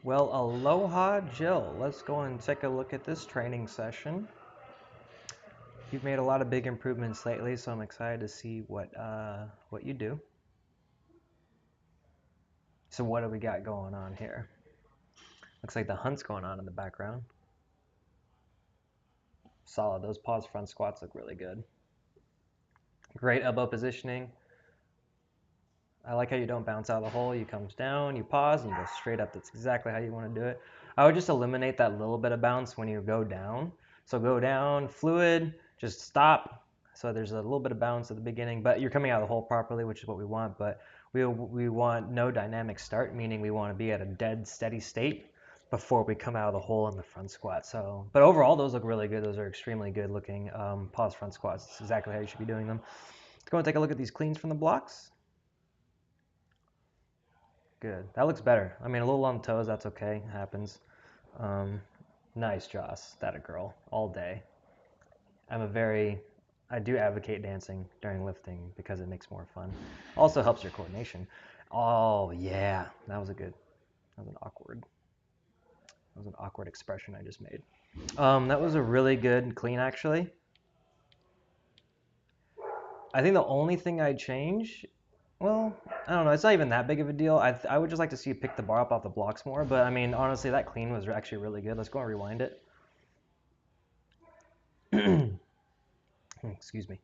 Well, aloha, Jill. Let's go and take a look at this training session. You've made a lot of big improvements lately, so I'm excited to see what you do. So what do we got going on here? Looks like the hunt's going on in the background. Solid. Those pause front squats look really good. Great elbow positioning. I like how you don't bounce out of the hole. You come down, you pause, and you go straight up. That's exactly how you want to do it. I would just eliminate that little bit of bounce when you go down. So go down, fluid, just stop. So there's a little bit of bounce at the beginning, but you're coming out of the hole properly, which is what we want. But we want no dynamic start, meaning we want to be at a dead, steady state before we come out of the hole in the front squat. So, but overall, those look really good. Those are extremely good looking pause front squats. It's exactly how you should be doing them. Let's go and take a look at these cleans from the blocks. Good. That looks better. I mean, a little on the toes, that's okay. It happens. Um, nice, Joss. That a girl. All day. I do advocate dancing during lifting because it makes more fun. Also helps your coordination. Oh, yeah. That was an awkward expression I just made. That was a really good clean, actually. I think the only thing I'd change, well, I don't know. It's not even that big of a deal. I would just like to see you pick the bar up off the blocks more. But I mean, honestly, that clean was actually really good. Let's go and rewind it. Excuse me.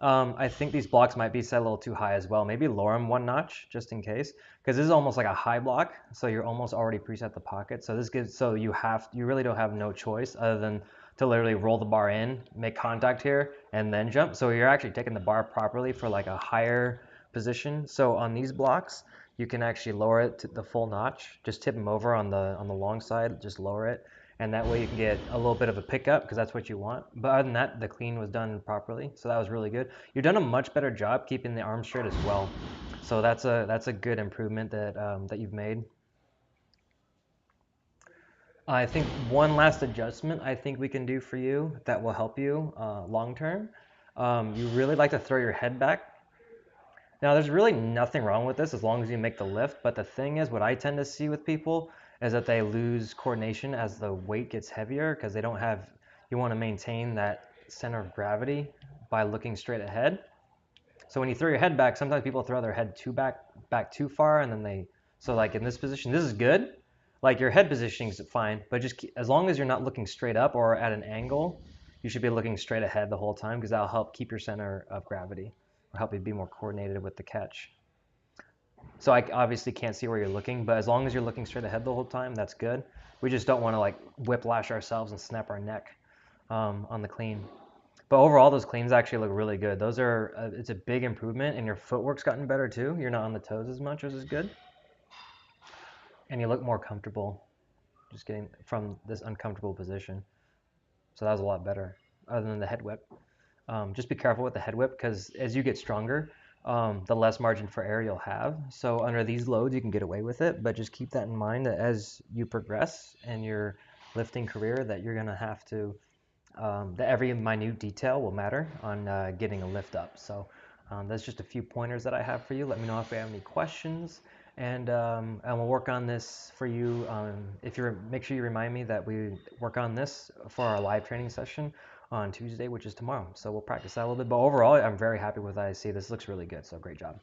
I think these blocks might be set a little too high as well. Maybe lower them one notch just in case, because this is almost like a high block, so you're almost already preset the pocket. So this gives, so you really don't have no choice other than to literally roll the bar in, make contact here, and then jump. So you're actually taking the bar properly for like a higher position. So on these blocks, you can actually lower it to the full notch. Just tip them over on the long side, just lower it, and that way you can get a little bit of a pickup because that's what you want. But other than that, the clean was done properly, so that was really good. You've done a much better job keeping the arm straight as well, so that's a good improvement that you've made. I think one last adjustment I think we can do for you that will help you long term. You really like to throw your head back. Now, there's really nothing wrong with this as long as you make the lift, but the thing is, what I tend to see with people is that they lose coordination as the weight gets heavier because they don't have, you want to maintain that center of gravity by looking straight ahead. So when you throw your head back, sometimes people throw their head back too far, and then so like in this position, this is good. Like your head positioning is fine, but just as long as you're not looking straight up or at an angle, you should be looking straight ahead the whole time because that'll help keep your center of gravity or help you be more coordinated with the catch. So I obviously can't see where you're looking, but as long as you're looking straight ahead the whole time, that's good. We just don't want to like whiplash ourselves and snap our neck on the clean. But overall, those cleans actually look really good. Those are, it's a big improvement, and your footwork's gotten better too. You're not on the toes as much, which is good. And you look more comfortable just getting from this uncomfortable position. So that was a lot better, other than the head whip. Just be careful with the head whip because as you get stronger, the less margin for error you'll have. So under these loads, you can get away with it, but just keep that in mind that as you progress in your lifting career, that you're gonna have to, that every minute detail will matter on getting a lift up. So that's just a few pointers that I have for you. Let me know if you have any questions, and we'll work on this for you. If you're, make sure you remind me that we work on this for our live training session on Tuesday, which is tomorrow. So we'll practice that a little bit. But overall, I'm very happy with what I see. This looks really good. So great job.